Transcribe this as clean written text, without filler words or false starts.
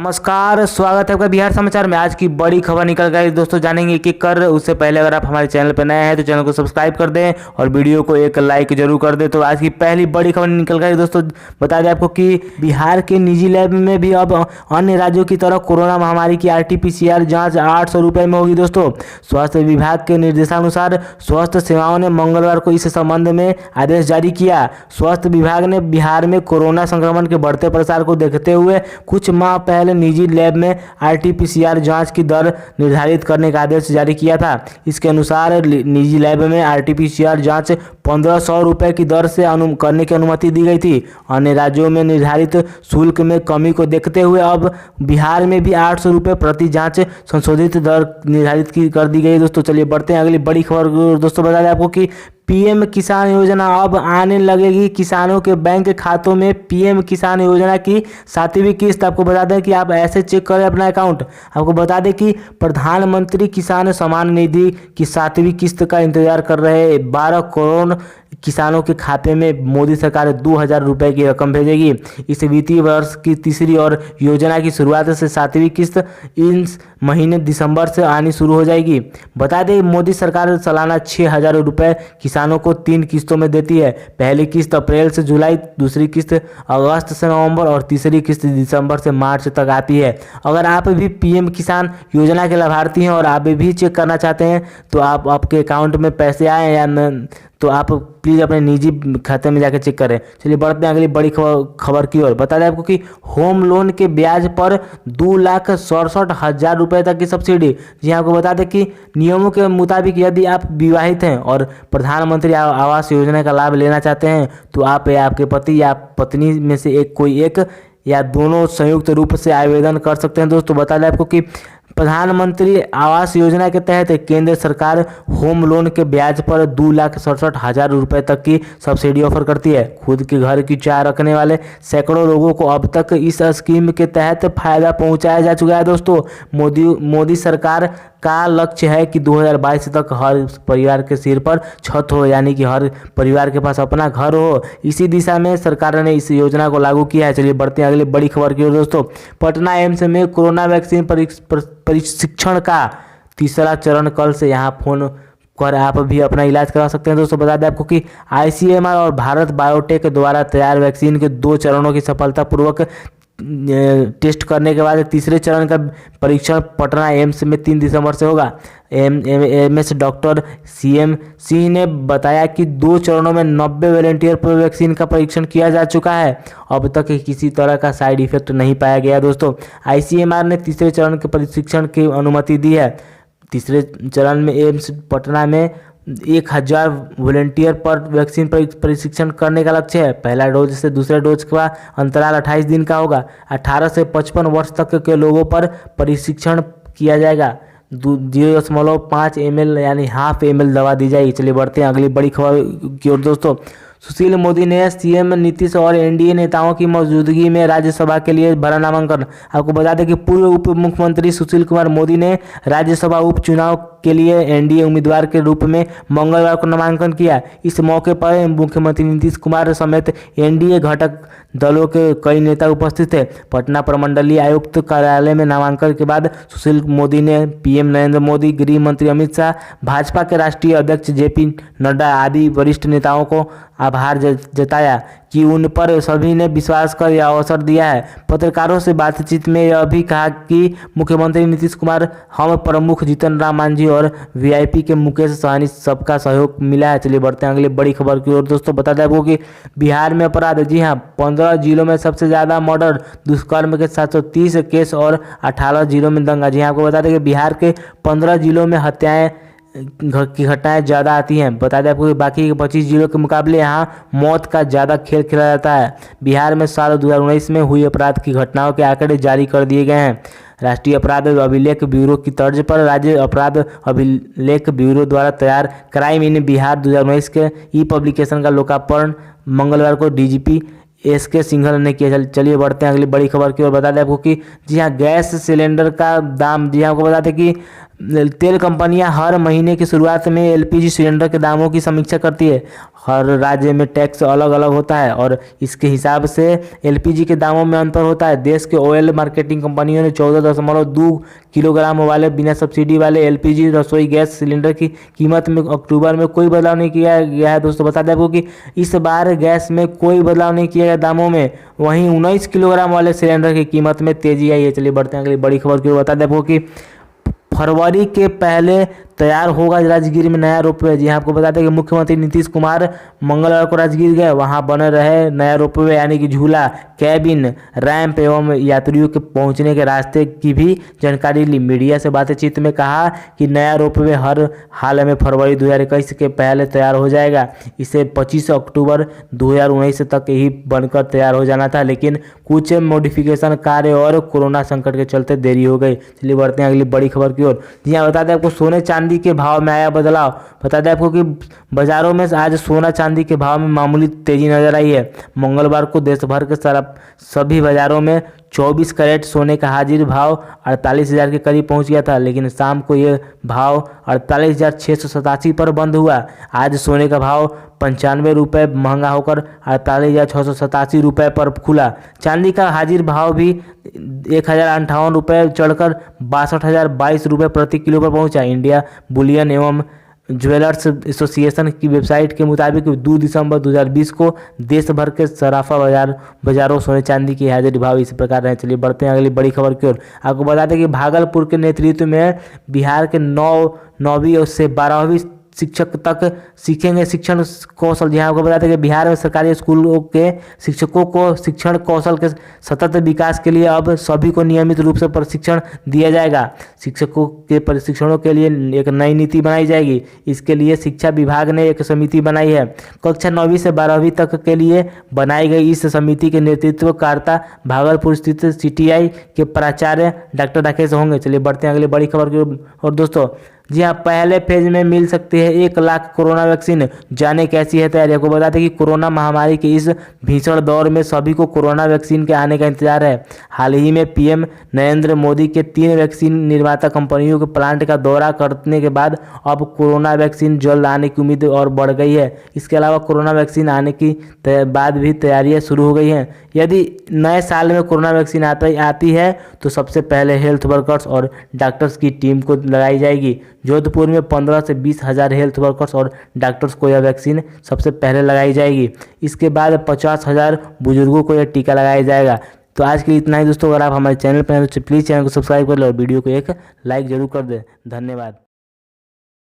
नमस्कार, स्वागत है आपका बिहार समाचार में। आज की बड़ी खबर निकल गई दोस्तों, जानेंगे कि कर उससे पहले अगर आप हमारे चैनल पर नए हैं तो चैनल को सब्सक्राइब कर दें और वीडियो को एक लाइक जरूर कर दें। तो आज की पहली बड़ी खबर निकल गई दोस्तों, बता दें आपको कि बिहार के निजी लैब में भी अब अन्य राज्यों की तरह कोरोना महामारी की RT-PCR जाँच 800 रुपये में होगी दोस्तों। स्वास्थ्य विभाग के निर्देशानुसार स्वास्थ्य सेवाओं ने मंगलवार को इस संबंध में आदेश जारी किया। स्वास्थ्य विभाग ने बिहार में कोरोना संक्रमण के बढ़ते प्रसार को देखते हुए कुछ माह पहले निजी लैब में RT-PCR जांच की दर निर्धारित करने का आदेश जारी किया था। इसके अनुसार निजी लैब में RT-PCR जांच 1500 रुपये की दर से करने की अनुमति दी गई थी। अन्य राज्यों में निर्धारित शुल्क में कमी को देखते हुए अब बिहार में भी 800 रुपये प्रति जांच संशोधित दर निर्धारित कर दी गई। दोस्तों चलिए बढ़ते हैं अगली बड़ी खबर। दोस्तों बता दें आपको कि PM किसान योजना अब आने लगेगी किसानों के बैंक खातों में। PM किसान योजना की 7वीं किस्त, आपको बता दें कि आप ऐसे चेक करें अपना अकाउंट। आपको बता दें कि प्रधानमंत्री किसान सम्मान निधि की 7वीं किस्त का इंतजार कर रहे 12 करोड़ किसानों के खाते में मोदी सरकार 2000 रुपये की रकम भेजेगी। इस वित्तीय वर्ष की तीसरी और योजना की शुरुआत से 7वीं किस्त इस महीने दिसंबर से आनी शुरू हो जाएगी। बता दें मोदी सरकार सालाना 6000 रुपये किसानों को 3 किस्तों में देती है। पहली किस्त अप्रैल से जुलाई, दूसरी किस्त अगस्त से नवंबर और तीसरी किस्त दिसंबर से मार्च तक आती है। अगर आप भी PM किसान योजना के लाभार्थी हैं और आप भी चेक करना चाहते हैं तो आप आपके अकाउंट में पैसे आए या न, तो आप प्लीज़ अपने निजी खाते में जाकर चेक करें। चलिए बढ़ते हैं अगली बड़ी खबर की ओर। बता दें आपको कि होम लोन के ब्याज पर 2,67,000 रुपये तक की सब्सिडी। जी आपको बता दें कि नियमों के मुताबिक यदि आप विवाहित हैं और प्रधानमंत्री आवास योजना का लाभ लेना चाहते हैं तो आप या आपके पति या पत्नी में से कोई एक या दोनों संयुक्त रूप से आवेदन कर सकते हैं। दोस्तों बता दें आपको कि प्रधानमंत्री आवास योजना के तहत केंद्र सरकार होम लोन के ब्याज पर 2,67,000 रुपये तक की सब्सिडी ऑफर करती है। खुद के घर की चाह रखने वाले सैकड़ों लोगों को अब तक इस स्कीम के तहत फायदा पहुंचाया जा चुका है। दोस्तों मोदी सरकार का लक्ष्य है कि 2022 तक हर परिवार के सिर पर छत हो, यानी कि हर परिवार के पास अपना घर हो। इसी दिशा में सरकार ने इस योजना को लागू किया है। चलिए बढ़ते हैं अगली बड़ी खबर की ओर। दोस्तों पटना एम्स में कोरोना वैक्सीन परीक्षण का तीसरा चरण कल से यहाँ फोन कर आप भी अपना इलाज करा सकते हैं। दोस्तों बता दें आपको कि ICMR और भारत बायोटेक द्वारा तैयार वैक्सीन के 2 चरणों की सफलतापूर्वक टेस्ट करने के बाद तीसरे चरण का परीक्षण पटना एम्स में 3 दिसंबर से होगा। MS डॉक्टर CM सिंह ने बताया कि 2 चरणों में 90 वॉलंटियर पर वैक्सीन का परीक्षण किया जा चुका है। अब तक किसी तरह का साइड इफेक्ट नहीं पाया गया। दोस्तों ICMR ने तीसरे चरण के परीक्षण की अनुमति दी है। तीसरे चरण में एम्स पटना में 1000 वॉलंटियर पर वैक्सीन परीक्षण करने का लक्ष्य है। पहला डोज से दूसरे डोज का अंतराल 28 दिन का होगा। 18 से 55 वर्ष तक के लोगों पर परीक्षण किया जाएगा। 0.5 ml यानी ½ ml दवा दी जाएगी। चलिए बढ़ते हैं अगली बड़ी खबर की ओर। दोस्तों सुशील मोदी ने CM नीतीश और NDA नेताओं की मौजूदगी में राज्यसभा के लिए भरा नामांकन। आपको बता दें कि पूर्व उप मुख्यमंत्री सुशील कुमार मोदी ने राज्यसभा उपचुनाव के लिए NDA उम्मीदवार के रूप में मंगलवार को नामांकन किया। इस मौके पर मुख्यमंत्री नीतीश कुमार समेत NDA घटक दलों के कई नेता उपस्थित थे। पटना प्रमंडलीय आयुक्त कार्यालय में नामांकन के बाद सुशील मोदी ने PM नरेंद्र मोदी, गृह मंत्री अमित शाह, भाजपा के राष्ट्रीय अध्यक्ष JP नड्डा आदि वरिष्ठ नेताओं को आभार जताया कि उन पर सभी ने विश्वास कर यह अवसर दिया है। पत्रकारों से बातचीत में यह भी कहा कि मुख्यमंत्री नीतीश कुमार, हम प्रमुख जीतन राम मांझी और VIP के मुकेश सहनी सबका सहयोग मिला है। चलिए बढ़ते हैं अगली बड़ी खबर की ओर। दोस्तों बता दें आपको कि बिहार में अपराध, जी हाँ, 15 जिलों में सबसे ज़्यादा मर्डर, दुष्कर्म के 730 केस और 18 जिलों में दंगा। जी हाँ, आपको बता दें कि बिहार के 15 जिलों में हत्याएं की घटनाएं ज़्यादा आती हैं। बता दें आपको कि बाकी के 25 जिलों के मुकाबले यहाँ मौत का ज़्यादा खेल खेला जाता है। बिहार में साल 2019 में हुई अपराध की घटनाओं के आंकड़े जारी कर दिए गए हैं। राष्ट्रीय अपराध अभिलेख ब्यूरो की तर्ज पर राज्य अपराध अभिलेख ब्यूरो द्वारा तैयार क्राइम इन बिहार 2019 के ई-पब्लिकेशन का लोकार्पण मंगलवार को DGP SK सिंघल ने किया। चलिए बढ़ते हैं अगली बड़ी खबर की ओर। बता दें आपको कि जी हाँ, गैस सिलेंडर का दाम, जी हाँ, आपको बता दें कि तेल कंपनियां हर महीने की शुरुआत में एलपीजी सिलेंडर के दामों की समीक्षा करती है। हर राज्य में टैक्स अलग अलग होता है और इसके हिसाब से एलपीजी के दामों में अंतर होता है। देश के ऑयल मार्केटिंग कंपनियों ने 14.2 किलोग्राम वाले बिना सब्सिडी वाले एलपीजी रसोई गैस सिलेंडर की कीमत में अक्टूबर में कोई बदलाव नहीं किया गया है। दोस्तों बता दें आपको कि इस बार गैस में कोई बदलाव नहीं किया गया दामों में। वहीं 19 किलोग्राम वाले सिलेंडर की कीमत में तेजी आई है। चलिए बढ़ते हैं अगली बड़ी खबर की। बता दें आपको कि फरवरी के पहले तैयार होगा राजगीर में नया रोपवे। जी हाँ, आपको बताते हैं कि मुख्यमंत्री नीतीश कुमार मंगलवार को राजगीर गए। वहां बने रहे नया रोपवे यानी कि झूला, कैबिन, रैंप एवं यात्रियों के पहुंचने के रास्ते की भी जानकारी ली। मीडिया से बातचीत में कहा कि नया रोपवे हर हाल में फरवरी 2021 के पहले तैयार हो जाएगा। इसे 25 अक्टूबर 2019 तक ही बनकर तैयार हो जाना था, लेकिन कुछ मॉडिफिकेशन कार्य और कोरोना संकट के चलते देरी हो गई। चलिए बढ़ते हैं अगली बड़ी खबर की ओर। जी हाँ, बता दें आपको सोने चांदी के भाव में आया बदलाव। बता दें आपको कि बाजारों में आज सोना चांदी के भाव में मामूली तेजी नजर आई है। मंगलवार को देश भर के सभी बाजारों में 24 कैरेट सोने का हाजिर भाव 48,000 के करीब पहुंच गया था, लेकिन शाम को यह भाव 48,687 पर बंद हुआ। आज सोने का भाव 95 रुपये महंगा होकर 48,687 रुपये पर खुला। चांदी का हाजिर भाव भी 1,058 रुपये चढ़कर 62,022 रुपये प्रति किलो पर पहुंचा। इंडिया बुलियन एवं ज्वेलर्स एसोसिएशन की वेबसाइट के मुताबिक 2 दिसंबर 2020 को देश भर के सराफा बाजारों सोने चांदी की हाजिर भाव इस प्रकार रहे। चलिए बढ़ते हैं अगली बड़ी खबर की ओर। आपको बता दें कि भागलपुर के नेतृत्व में बिहार के 9वीं से 12वीं शिक्षक तक सीखेंगे शिक्षण कौशल। जहाँ आपको बताते हैं कि बिहार में सरकारी स्कूलों के शिक्षकों को शिक्षण कौशल के सतत विकास के लिए अब सभी को नियमित रूप से प्रशिक्षण दिया जाएगा। शिक्षकों के प्रशिक्षणों के लिए एक नई नीति बनाई जाएगी। इसके लिए शिक्षा विभाग ने एक समिति बनाई है। कक्षा 9वीं से 12वीं तक के लिए बनाई गई इस समिति के नेतृत्वकर्ता भागलपुर स्थित CTI के प्राचार्य डॉक्टर राकेश होंगे। चलिए बढ़ते हैं अगली बड़ी खबर की। और दोस्तों जी हाँ, पहले फेज में मिल सकती है 1 लाख कोरोना वैक्सीन। जाने कैसी है तैयारी। आपको बताते हैं कि कोरोना महामारी के इस भीषण दौर में सभी को कोरोना वैक्सीन के आने का इंतजार है। हाल ही में PM नरेंद्र मोदी के 3 वैक्सीन निर्माता कंपनियों के प्लांट का दौरा करने के बाद अब कोरोना वैक्सीन जल्द आने की उम्मीद और बढ़ गई है। इसके अलावा कोरोना वैक्सीन आने की बाद भी तैयारियां शुरू हो गई हैं। यदि नए साल में कोरोना वैक्सीन आती है तो सबसे पहले हेल्थ वर्कर्स और डॉक्टर्स की टीम को लगाई जाएगी। जोधपुर में 15 से 20 हज़ार हेल्थ वर्कर्स और डॉक्टर्स को यह वैक्सीन सबसे पहले लगाई जाएगी। इसके बाद 50,000 बुजुर्गों को यह टीका लगाया जाएगा। तो आज के लिए इतना ही दोस्तों। अगर आप हमारे चैनल पर हैं तो प्लीज़ चैनल को सब्सक्राइब कर लो और वीडियो को एक लाइक जरूर कर दें। धन्यवाद।